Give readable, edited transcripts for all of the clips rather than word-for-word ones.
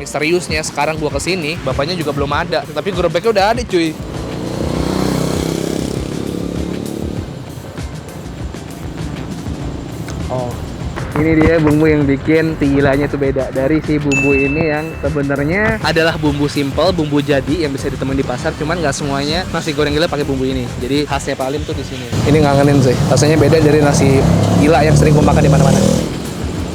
misteriusnya sekarang gua kesini, bapaknya juga belum ada. Tapi gerobaknya udah ada cuy. Oh, ini dia bumbu yang bikin si gilanya itu beda. Dari si bumbu ini yang sebenarnya adalah bumbu simple, bumbu jadi yang bisa ditemuin di pasar. Cuman nggak semuanya nasi goreng gila pakai bumbu ini. Jadi khasnya Pak Alim tuh di sini. Ini ngangenin sih. Rasanya beda dari nasi gila yang sering gue makan di mana-mana.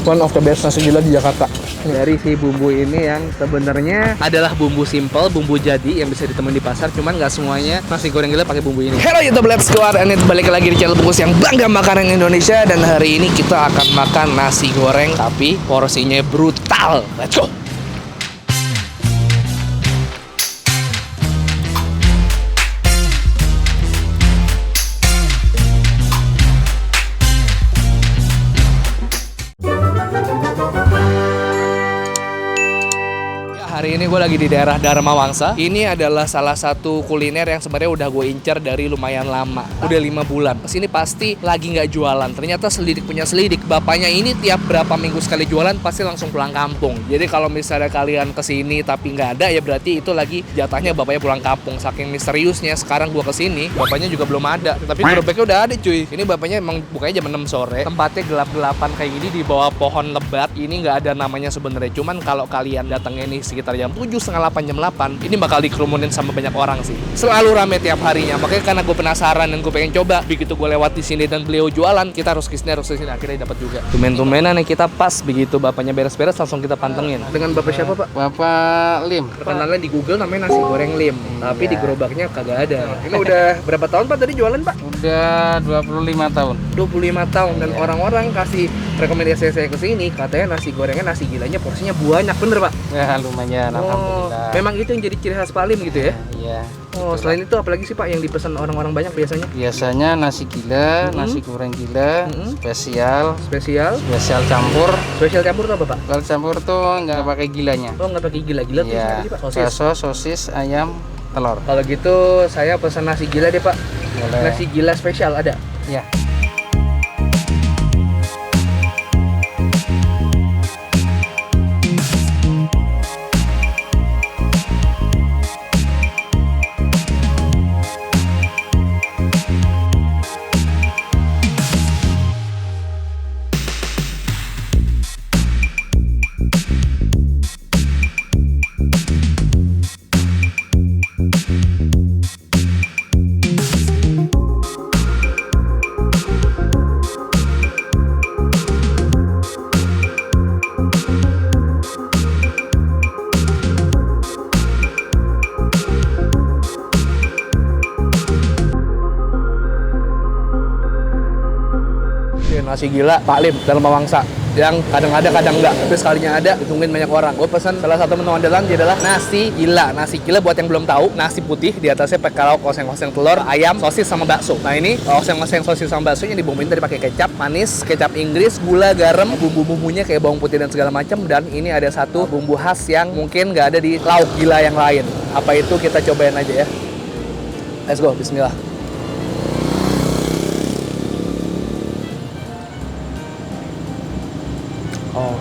One of the best nasi gila di Jakarta. Dari si bumbu ini yang sebenarnya adalah bumbu simple, bumbu jadi yang bisa ditemuin di pasar. Cuman nggak semuanya nasi goreng gila pakai bumbu ini. Hello YouTube Let's Go and balik lagi di channel Bungkus yang bangga makanan Indonesia. Dan hari ini kita akan makan nasi goreng tapi porsinya brutal. Let's go. Hari ini gue lagi di daerah Dharma Wangsa. Ini adalah salah satu kuliner yang sebenarnya udah gue incer dari lumayan lama. Udah 5 bulan. Kesini pasti lagi nggak jualan. Ternyata selidik punya selidik. Bapaknya ini tiap berapa minggu sekali jualan pasti langsung pulang kampung. Jadi kalau misalnya kalian kesini tapi nggak ada, ya berarti itu lagi jatahnya bapaknya pulang kampung. Saking misteriusnya sekarang gue kesini, bapaknya juga belum ada. Tapi gerobaknya udah ada cuy. Ini bapaknya emang bukanya jam 6 sore. Tempatnya gelap-gelapan kayak gini di bawah pohon lebat. Ini nggak ada namanya sebenarnya. Cuman kalau kalian datangnya nih sekitar jam 7, setengah 8, jam 8 ini bakal dikerumunin sama banyak orang sih. Selalu rame tiap harinya. Makanya karena gue penasaran dan gue pengen coba. Begitu gue lewat di sini dan beliau jualan, kita harus kesini. Akhirnya dapat juga. Tumen-tumenan nih kita pas begitu bapaknya beres-beres langsung kita pantengin. Dengan bapak siapa pak? Bapak Lim. Kenalnya di Google namanya nasi goreng Lim. Tapi di gerobaknya kagak ada. Ini udah berapa tahun pak tadi jualan pak? Udah 25 tahun. 25 tahun dan orang-orang kasih rekomendasi saya ke sini katanya nasi gorengnya, nasi gilanya porsinya banyak, bener pak? Ya lumayan, alhamdulillah. Memang itu yang jadi ciri khas Pak Alim gitu ya? Iya. Oh, selain itu apalagi sih Pak yang dipesan orang-orang banyak biasanya? Biasanya nasi gila, nasi goreng gila, spesial campur. Spesial campur tuh apa Pak? Kalau campur tuh nggak pakai gilanya. Oh, nggak pakai gila-gila tuh Iya. sih Pak? Sosis. Sosis, ayam, telur. Kalau gitu saya pesan nasi gila deh Pak. Boleh. Nasi gila spesial ada? Ya. Nasi gila Pak Lim Dharma Wangsa yang kadang ada kadang enggak, tapi sekalinya ada ditungguin banyak orang. Gue pesan salah satu menu andalan dia adalah nasi gila. Nasi gila buat yang belum tahu, nasi putih di atasnya pakai lauk oseng-oseng telur, ayam, sosis sama bakso. Nah ini oseng-oseng sosis sama baksonya dibumbuin tadi pakai kecap manis, kecap Inggris, gula, garam, bumbu-bumbunya kayak bawang putih dan segala macam. Dan ini ada satu bumbu khas yang mungkin nggak ada di lauk gila yang lain. Apa itu kita cobain aja ya. Let's go, bismillah. Oh.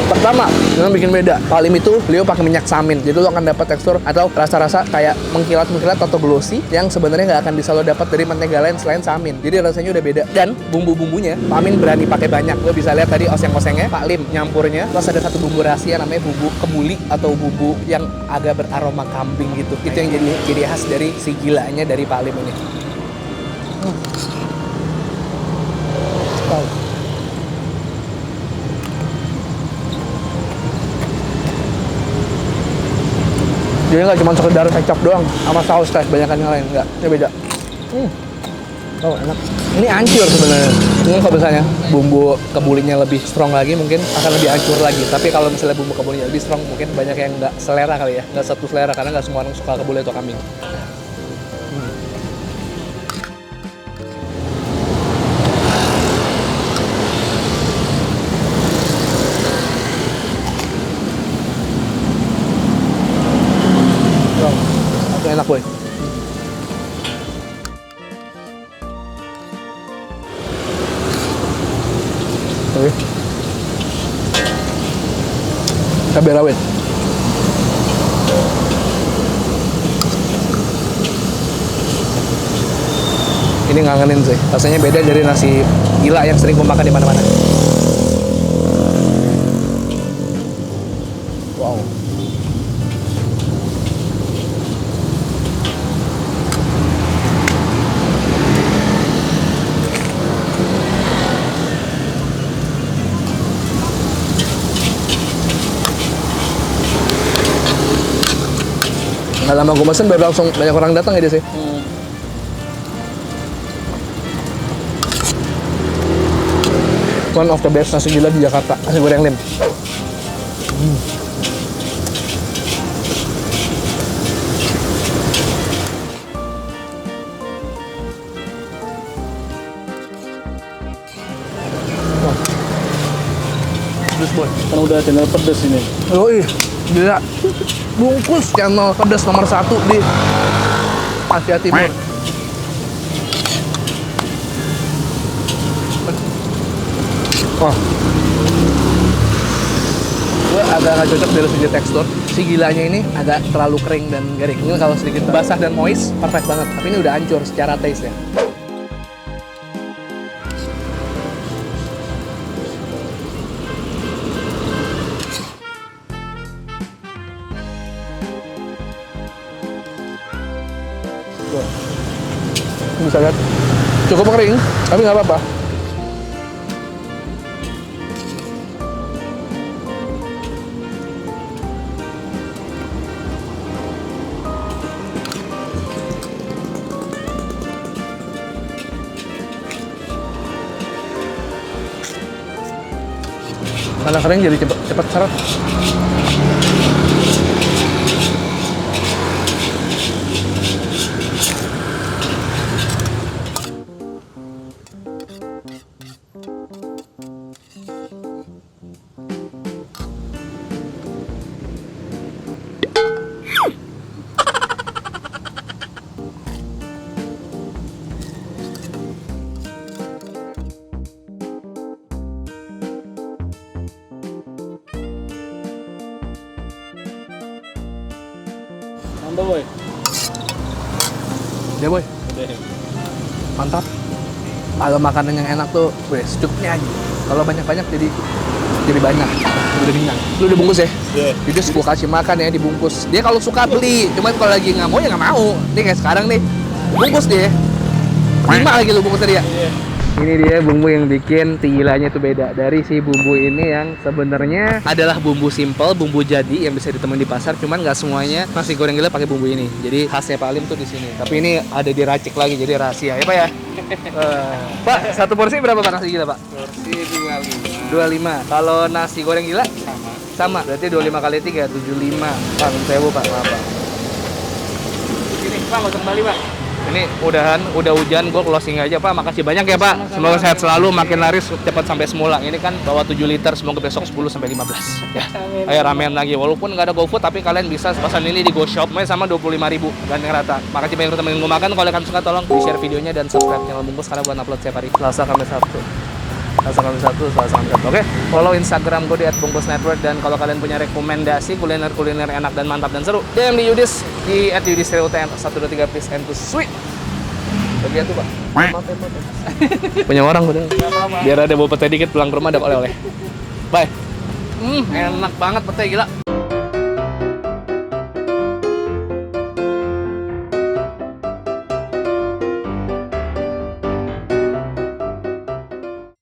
Pertama, yang bikin beda, Pak Lim itu beliau pakai minyak samin. Jadi lo akan dapat tekstur atau rasa-rasa kayak mengkilat-mengkilat atau glossy yang sebenarnya nggak akan bisa lo dapat dari mentega lain selain samin. Jadi rasanya udah beda. Dan bumbu-bumbunya, Pak Amin berani pakai banyak. Lo bisa lihat tadi oseng-osengnya, Pak Lim nyampurnya. Terus ada satu bumbu rahasia namanya bumbu kebuli atau bumbu yang agak beraroma kambing gitu. Itu yang jadi ciri khas dari si gilanya dari Pak Lim ini. Jadi nggak cuma sekedar kecap doang sama saus teh, banyakan yang lain nggak, ini beda. Oh enak. Ini hancur sebenarnya. Mungkin kalau misalnya bumbu kebulinya lebih strong lagi mungkin akan lebih hancur lagi. Tapi kalau misalnya bumbu kebulinya lebih strong mungkin banyak yang nggak selera kali ya, nggak satu selera karena nggak semua orang suka kebuli atau kambing. Enak boy. lagi. Cabai rawit. Ini ngangenin sih. Rasanya beda dari nasi gila yang sering gue makan di mana-mana. Wow. Nggak lama gue pesen baru langsung banyak orang datang ya sih. One of the best nasi gila di Jakarta, nasi goreng lem. Pedes boy. Kan udah channel pedes ini. Oh iya, gila. Bungkus channel pedas nomor 1 di Asia Timur. Wah. Gue agak nggak cocok dari segi tekstur. Si gilanya ini agak terlalu kering dan garing. Ini kalau sedikit basah dan moist, perfect banget. Tapi ini udah hancur secara taste ya. Bisa lihat cukup kering tapi nggak apa-apa. Karena kering jadi cepet seret. Mantap boy. Ya boy, mantap. Kalau makanan yang enak tuh, secukupnya aja. Kalau banyak-banyak jadi banyak. Udah kenyang. Lu udah bungkus ya? Iya. Jadi gue kasih makan ya dibungkus. Dia kalau suka beli, cuman kalau lagi nggak mau ya nggak mau. Nih kayak sekarang nih, bungkus dia. 5 lagi lu bungkus tadi ya? Iya. Ini dia bumbu yang bikin gilanya itu beda dari si bumbu ini yang sebenarnya adalah bumbu simple, bumbu jadi yang bisa ditemuin di pasar. Cuman nggak semuanya nasi goreng gila pakai bumbu ini. Jadi khasnya Pak Alim tuh di sini. Tapi ini ada diracik lagi jadi rahasia ya Pak ya. Pak, satu porsi berapa Pak nasi gila Pak? Porsi 25. Kalau nasi goreng gila? Sama. Berarti 25 kali 3 75. Pak, sewu Pak. Maaf Pak. Ini Pak, nggak usah kembali Pak. Ini udah hujan, gue closing aja Pak. Makasih banyak ya Pak. Semoga sehat selalu, makin laris, cepat sampai semula. Ini kan bawa 7 liter, semoga besok 10 sampai 15. Ya. Ayo ramean lagi. Walaupun nggak ada GoFood, tapi kalian bisa pesan ini di GoShop. Sama 25.000 gandeng rata. Makasih banyak udah temenin gue makan. Kalau kalian suka tolong di share videonya dan subscribe channel Bungkus karena gue upload setiap hari. Selasa, Kamis, Sabtu. Selasa, Kamis, Sabtu, Selasa, Kamis, Sabtu. Oke, follow Instagram gue di @bungkusnetwork. Dan kalau kalian punya rekomendasi kuliner-kuliner enak dan mantap dan seru, DM di Yudis di @yudisteriutn 123 please and to sweet. Bagian tuh Pak. Punya orang udah. Biar ada bawa pete dikit pulang ke rumah ada oleh-oleh. Bye. Enak banget pete gila.